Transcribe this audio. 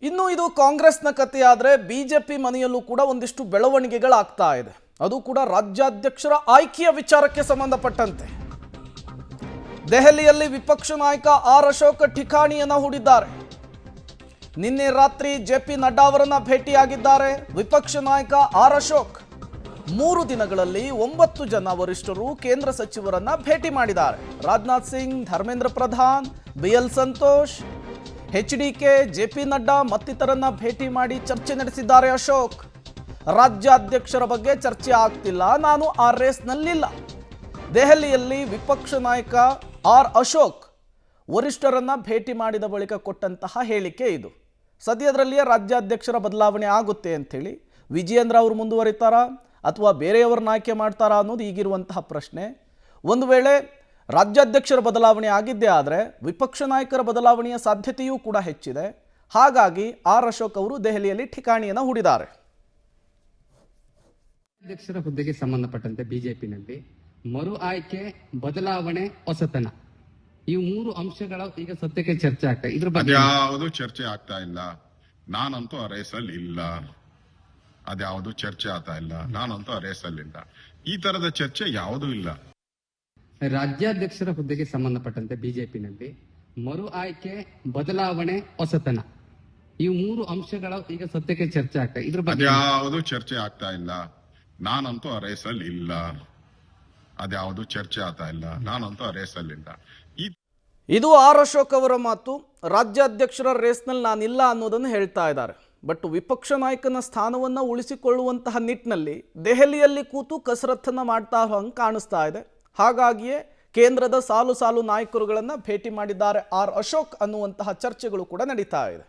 ಇನ್ನು ಇದು ಕಾಂಗ್ರೆಸ್ನ ಕಥೆಯಾದರೆ ಬಿಜೆಪಿ ಮನೆಯಲ್ಲೂ ಕೂಡ ಒಂದಿಷ್ಟು ಬೆಳವಣಿಗೆಗಳಾಗ್ತಾ ಇದೆ. ಅದು ಕೂಡ ರಾಜ್ಯಾಧ್ಯಕ್ಷರ ಆಯ್ಕೆಯ ವಿಚಾರಕ್ಕೆ ಸಂಬಂಧಪಟ್ಟಂತೆ ದೆಹಲಿಯಲ್ಲಿ ವಿಪಕ್ಷ ನಾಯಕ ಆರ್ ಅಶೋಕ್ ಠಿಕಾಣಿಯನ್ನು ಹೂಡಿದ್ದಾರೆ. ನಿನ್ನೆ ರಾತ್ರಿ ಜೆಪಿ ನಡ್ಡಾ ಅವರನ್ನ ಭೇಟಿಯಾಗಿದ್ದಾರೆ ವಿಪಕ್ಷ ನಾಯಕ ಆರ್ ಅಶೋಕ್. 3 ದಿನಗಳಲ್ಲಿ 9 ಜನ ವರಿಷ್ಠರು ಕೇಂದ್ರ ಸಚಿವರನ್ನ ಭೇಟಿ ಮಾಡಿದ್ದಾರೆ. Rajnath Singh, Dharmendra Pradhan, BL Santosh, HDK, JP Nadda ಮತ್ತಿತರನ್ನ ಭೇಟಿ ಮಾಡಿ ಚರ್ಚೆ ನಡೆಸಿದ್ದಾರೆ. ಅಶೋಕ್ ರಾಜ್ಯಾಧ್ಯಕ್ಷರ ಬಗ್ಗೆ ಚರ್ಚೆ ಆಗ್ತಿಲ್ಲ, ನಾನು ಆ ರೇಸ್ನಲ್ಲಿಲ್ಲ. ದೆಹಲಿಯಲ್ಲಿ ವಿಪಕ್ಷ ನಾಯಕ ಆರ್ ಅಶೋಕ್ ವರಿಷ್ಠರನ್ನ ಭೇಟಿ ಮಾಡಿದ ಬಳಿಕ ಕೊಟ್ಟಂತಹ ಹೇಳಿಕೆ ಇದು. ಸದ್ಯದರಲ್ಲಿಯೇ ರಾಜ್ಯಾಧ್ಯಕ್ಷರ ಬದಲಾವಣೆ ಆಗುತ್ತೆ ಅಂಥೇಳಿ ವಿಜಯೇಂದ್ರ ಅವರು ಮುಂದುವರಿತಾರಾ ಅಥವಾ ಬೇರೆಯವರನ್ನ ಆಯ್ಕೆ ಮಾಡ್ತಾರಾ ಅನ್ನೋದು ಈಗಿರುವಂತಹ ಪ್ರಶ್ನೆ. ಒಂದು ವೇಳೆ ರಾಜ್ಯಾಧ್ಯಕ್ಷರ ಬದಲಾವಣೆ ಆಗಿದ್ದೇ ಆದರೆ ವಿಪಕ್ಷ ನಾಯಕರ ಬದಲಾವಣೆಯ ಸಾಧ್ಯತೆಯೂ ಕೂಡ ಹೆಚ್ಚಿದೆ. ಹಾಗಾಗಿ ಆರ್ ಅಶೋಕ್ ಅವರು ದೆಹಲಿಯಲ್ಲಿ ಠಿಕಾಣಿಯನ್ನು ಹೂಡಿದ್ದಾರೆ. ಅಧ್ಯಕ್ಷರ ಹುದ್ದೆಗೆ ಸಂಬಂಧಪಟ್ಟಂತೆ ಬಿಜೆಪಿನಲ್ಲಿ ಮರು ಆಯ್ಕೆ, ಬದಲಾವಣೆ, ಹೊಸತನ, ಈ 3 ಅಂಶಗಳ ಈಗ ಸದ್ಯಕ್ಕೆ ಚರ್ಚೆ ಆಗ್ತಾ ಇದ್ರ ಬಗ್ಗೆ ಅದ್ಯಾವುದು ಚರ್ಚೆ ಆಗ್ತಾ ಇಲ್ಲ. ನಾನಂತೂ ಆ ರೇಸಲ್ಲಿ ಇಲ್ಲ. ಅದ್ಯಾವುದು ಚರ್ಚೆ ಆಗ್ತಾ ಇಲ್ಲ. ನಾನಂತೂ ಆ ರೇಸಲ್ಲಿ ಇಲ್ಲ. ಈ ತರದ ಚರ್ಚೆ ಯಾವುದೂ ಇಲ್ಲ. ರಾಜ್ಯಾಧ್ಯಕ್ಷರ ಹುದ್ದೆಗೆ ಸಂಬಂಧಪಟ್ಟಂತೆ ಬಿಜೆಪಿನಲ್ಲಿ ಮರು ಆಯ್ಕೆ, ಬದಲಾವಣೆ, ಹೊಸತನ, ಈ 3 ಅಂಶಗಳ ಈಗ ಸದ್ಯಕ್ಕೆ ಚರ್ಚೆ ಆಗ್ತಾ ಇದ್ರ ಬಗ್ಗೆ ಅದ್ಯಾವುದು ಚರ್ಚೆ ಆಗ್ತಾ ಇಲ್ಲ. ನಾನಂತೂ ಆ ರೇಸಲ್ಲಿ ಇಲ್ಲ. ಅದ್ಯಾವುದು ಚರ್ಚೆ ಆಗ್ತಾ ಇಲ್ಲ. ನಾನಂತೂ ಆ ರೇಸಲ್ಲಿ ಇಲ್ಲ. ಇದು ಆರ್ ಅಶೋಕ್ ಅವರ ಮಾತು. ರಾಜ್ಯಾಧ್ಯಕ್ಷರ ರೇಸ್ನಲ್ಲಿ ನಾನಿಲ್ಲ ಅನ್ನೋದನ್ನು ಹೇಳ್ತಾ ಇದ್ದಾರೆ. ಬಟ್ ವಿಪಕ್ಷ ನಾಯಕನ ಸ್ಥಾನವನ್ನು ಉಳಿಸಿಕೊಳ್ಳುವಂತಹ ನಿಟ್ಟಿನಲ್ಲಿ ದೆಹಲಿಯಲ್ಲಿ ಕೂತು ಕಸರತ್ತನ್ನು ಮಾಡ್ತಾ ಹಂಗೆ ಕಾಣಿಸ್ತಾ ಇದೆ. ಹಾಗಾಗಿಯೇ ಕೇಂದ್ರದ ಸಾಲು ನಾಯಕರುಗಳನ್ನು ಭೇಟಿ ಮಾಡಿದ್ದಾರೆ ಆರ್ ಅಶೋಕ್ ಅನ್ನುವಂತಹ ಚರ್ಚೆಗಳು ಕೂಡ ನಡೀತಾ ಇದೆ.